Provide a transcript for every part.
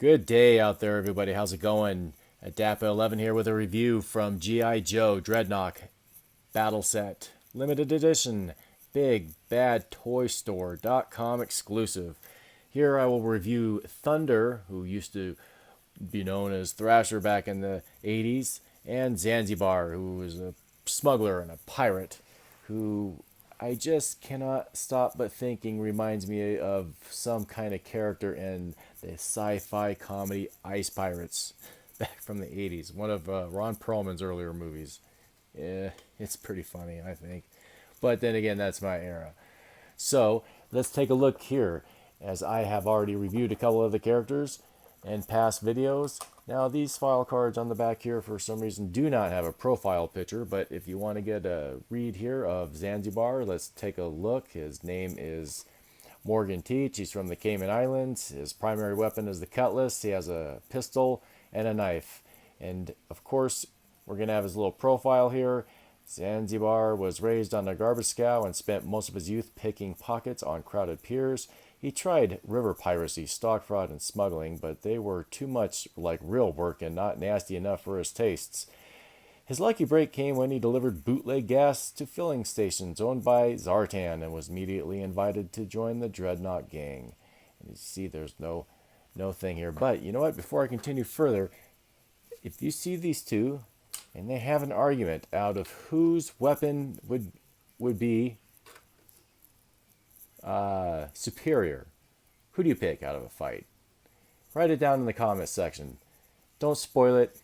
Good day out there, everybody. How's it going? Adappa11 here with a review from G.I. Joe Dreadnok Battle Set. Limited Edition. Big Bad Toy Store.com exclusive. Here I will review Thunder, who used to be known as Thrasher back in the 80s, and Zanzibar, who was a smuggler and a pirate, who I just cannot stop but thinking reminds me of some kind of character in the sci-fi comedy Ice Pirates back from the 80s. One of Ron Perlman's earlier movies. Yeah, it's pretty funny, I think. But then again, that's my era. So let's take a look here, as I have already reviewed a couple of the characters in past videos. Now these file cards on the back here for some reason do not have a profile picture, but if you want to get a read here of Zanzibar, let's take a look. His name is Morgan Teach. He's from the Cayman Islands. His primary weapon is the cutlass. He has a pistol and a knife. And of course, we're going to have his little profile here. Zanzibar was raised on a garbage scow and spent most of his youth picking pockets on crowded piers. He tried river piracy, stock fraud, and smuggling, but they were too much like real work and not nasty enough for his tastes. His lucky break came when he delivered bootleg gas to filling stations owned by Zartan and was immediately invited to join the Dreadnok gang. And you see there's no thing here. But you know what? Before I continue further, if you see these two and they have an argument out of whose weapon would be superior, who do you pick out of a fight? Write it down in the comments section. Don't spoil it.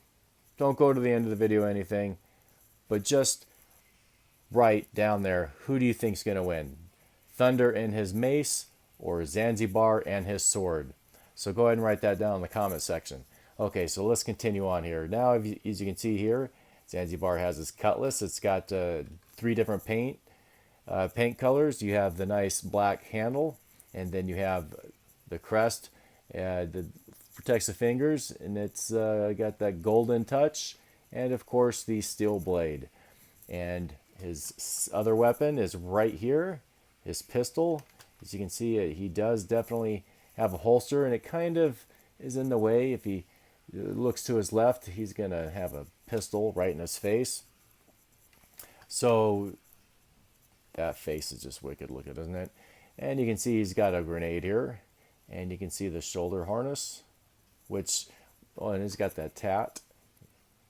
Don't go to the end of the video or anything, but just write down there, who do you think's going to win? Thunder and his mace or Zanzibar and his sword? So go ahead and write that down in the comment section. Okay, so let's continue on here. Now, as you can see here, Zanzibar has his cutlass. It's got 3 different paint colors. You have the nice black handle, and then you have the crest that protects the fingers, and it's got that golden touch, and of course the steel blade. And his other weapon is right here, his pistol. As you can see, he does definitely have a holster, and it kind of is in the way. If he looks to his left, he's going to have a pistol right in his face. So that face is just wicked looking, isn't it? And you can see he's got a grenade here, and you can see the shoulder harness, which, oh, and he's got that tat.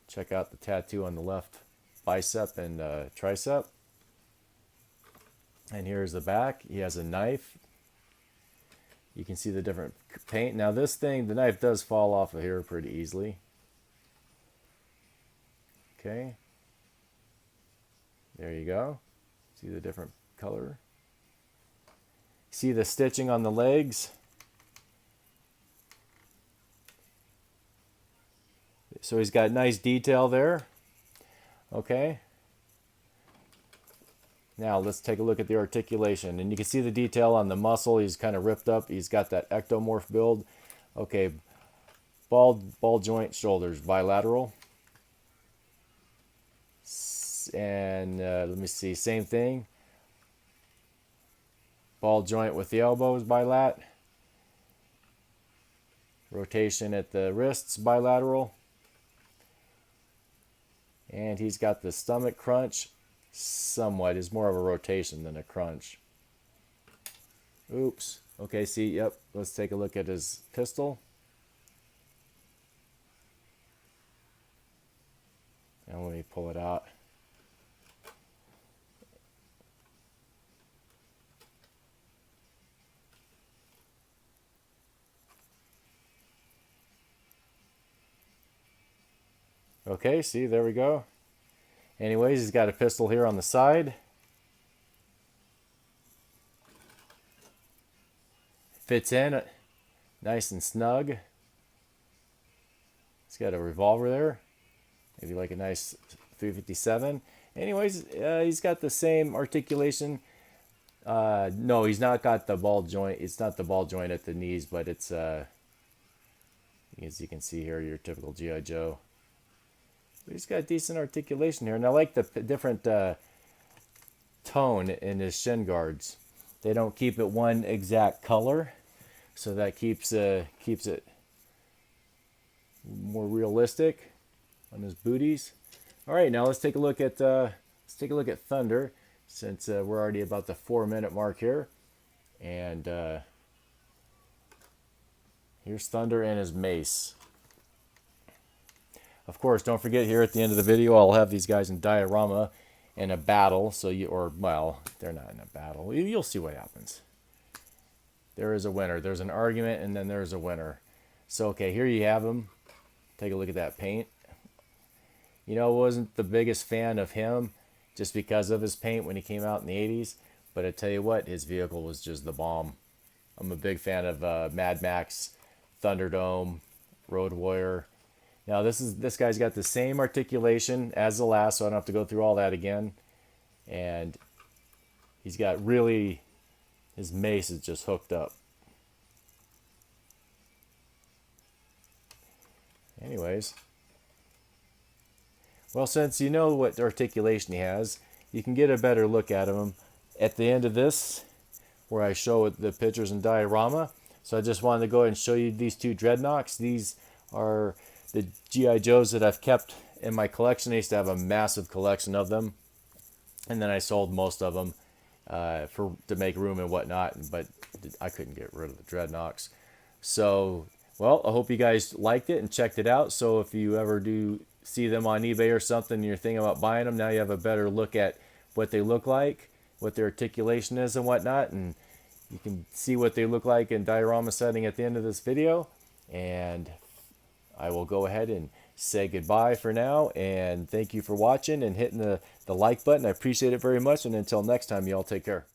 Check out the tattoo on the left bicep and tricep. And here's the back. He has a knife. You can see the different paint. Now this thing, the knife does fall off of here pretty easily. Okay. There you go. See the different color. See the stitching on the legs. So he's got nice detail there. Okay. Now let's take a look at the articulation. And you can see the detail on the muscle. He's kind of ripped up. He's got that ectomorph build. Okay. Ball joint shoulders, bilateral. And let me see, same thing. Ball joint with the elbows, bilat. Rotation at the wrists, bilateral. And he's got the stomach crunch. Somewhat is more of a rotation than a crunch. Oops. Okay, see, yep. Let's take a look at his pistol. And let me pull it out. Okay, see, there we go. Anyways, he's got a pistol here on the side. Fits in nice and snug. He's got a revolver there. Maybe like a nice 357. Anyways, he's got the same articulation. No, he's not got the ball joint. It's not the ball joint at the knees, but it's, as you can see here, your typical G.I. Joe. But he's got decent articulation here. And I like the different tone in his shin guards. They don't keep it one exact color, so that keeps it more realistic on his booties. All right, now let's take a look at Thunder, since we're already about the 4-minute mark here, and here's Thunder and his mace. Of course, don't forget, here at the end of the video, I'll have these guys in diorama in a battle. So well, they're not in a battle. You'll see what happens. There is a winner. There's an argument, and then there's a winner. So, okay, here you have him. Take a look at that paint. You know, I wasn't the biggest fan of him just because of his paint when he came out in the 80s. But I tell you what, his vehicle was just the bomb. I'm a big fan of Mad Max, Thunderdome, Road Warrior. Now this guy's got the same articulation as the last, so I don't have to go through all that again. And he's got really, his mace is just hooked up. Anyways, well, since you know what articulation he has, you can get a better look at him at the end of this, where I show the pictures in diorama. So I just wanted to go ahead and show you these two Dreadnoks. These are the G.I. Joes that I've kept in my collection. I used to have a massive collection of them, and then I sold most of them to make room and whatnot, but I couldn't get rid of the Dreadnoks. So, well, I hope you guys liked it and checked it out. So if you ever do see them on eBay or something and you're thinking about buying them, now you have a better look at what they look like, what their articulation is and whatnot, and you can see what they look like in diorama setting at the end of this video. And I will go ahead and say goodbye for now, and thank you for watching and hitting the like button. I appreciate it very much, and until next time, y'all take care.